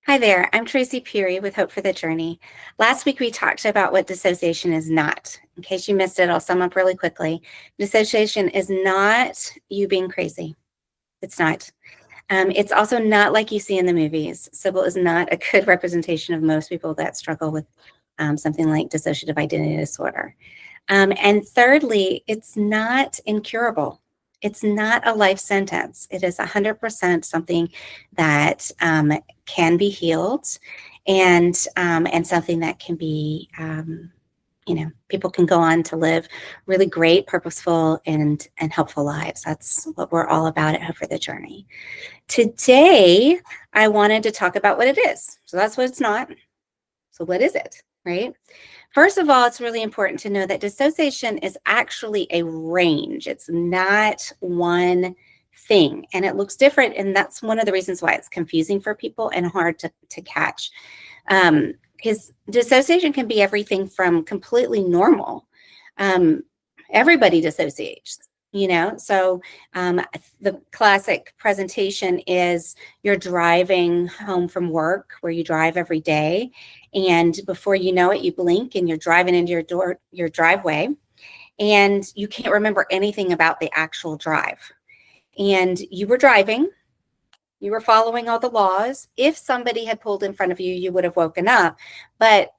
Hi there, I'm Traci Peary with Hope for the Journey. Last week we talked about what dissociation is not. In case you missed it, I'll sum up really quickly. Dissociation is not you being crazy. It's not. It's also not like you see in the movies. Sybil is not a good representation of most people that struggle with something like dissociative identity disorder. And thirdly, it's not incurable. It's not a life sentence. It is 100% something that can be healed, and something that can be, people can go on to live really great, purposeful, and helpful lives. That's what we're all about at Hope for the Journey. Today, I wanted to talk about what it is. So that's what it's not. So what is it, right? First of all, it's really important to know that dissociation is actually a range. It's not one thing, and it looks different, and that's one of the reasons why it's confusing for people and hard to catch. Because dissociation can be everything from completely normal. Everybody dissociates. So the classic presentation is you're driving home from work, where you drive every day, and before you know it, you blink and you're driving into your driveway, and you can't remember anything about the actual drive. And you were driving, you were following all the laws. If somebody had pulled in front of you, you would have woken up, but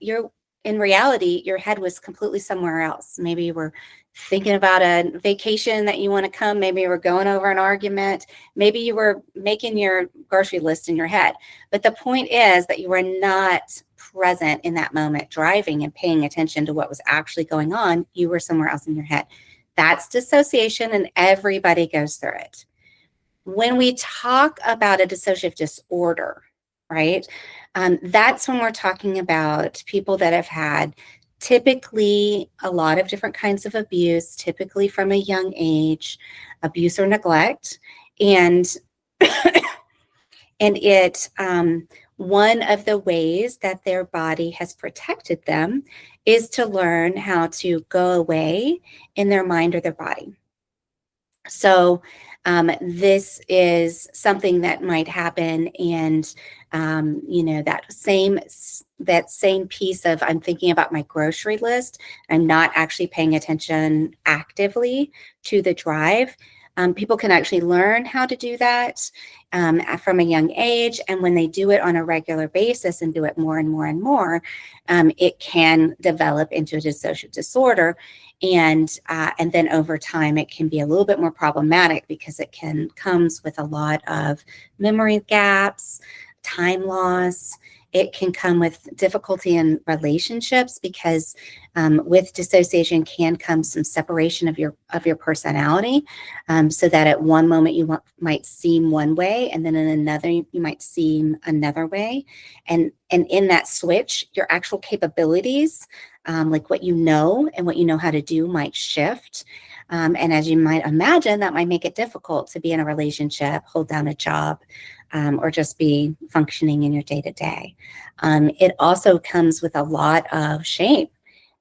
in reality, your head was completely somewhere else. Maybe you were thinking about a vacation that you want to come. Maybe you were going over an argument. Maybe you were making your grocery list in your head. But the point is that you were not present in that moment, driving and paying attention to what was actually going on. You were somewhere else in your head. That's dissociation, and everybody goes through it. When we talk about a dissociative disorder, right, that's when we're talking about people that have had typically a lot of different kinds of abuse, typically from a young age, abuse or neglect. And one of the ways that their body has protected them is to learn how to go away in their mind or their body. So this is something that might happen, and that same piece of, I'm thinking about my grocery list, I'm not actually paying attention actively to the drive. People can actually learn how to do that from a young age, and when they do it on a regular basis and do it more and more and more, it can develop into a dissociative disorder. And then over time, it can be a little bit more problematic because it comes with a lot of memory gaps, time loss. It can come with difficulty in relationships because with dissociation can come some separation of your personality, so that at one moment you might seem one way, and then in another you might seem another way. And in that switch, your actual capabilities, like what you know and what you know how to do, might shift. And as you might imagine, that might make it difficult to be in a relationship, hold down a job, or just be functioning in your day-to-day. It also comes with a lot of shame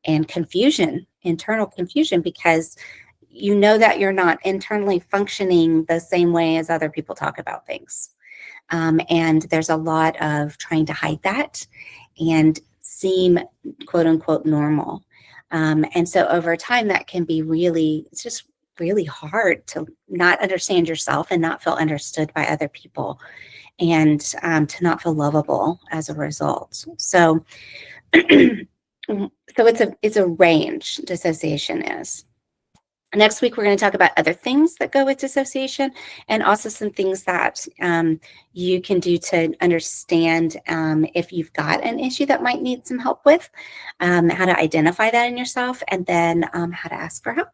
and confusion, internal confusion, because you know that you're not internally functioning the same way as other people talk about things. And there's a lot of trying to hide that and seem quote unquote normal. And so over time, that can be it's just really hard to not understand yourself and not feel understood by other people, and to not feel lovable as a result. So, it's a range, dissociation is. Next week, we're going to talk about other things that go with dissociation, and also some things that you can do to understand if you've got an issue that might need some help with, how to identify that in yourself, and then how to ask for help.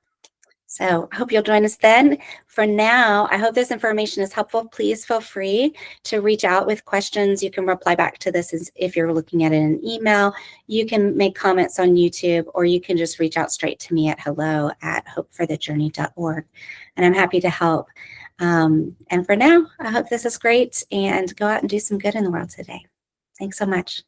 So I hope you'll join us then. For now, I hope this information is helpful. Please feel free to reach out with questions. You can reply back to this if you're looking at it in an email. You can make comments on YouTube, or you can just reach out straight to me at hello@hopeforthejourney.org. And I'm happy to help. And for now, I hope this is great, and go out and do some good in the world today. Thanks so much.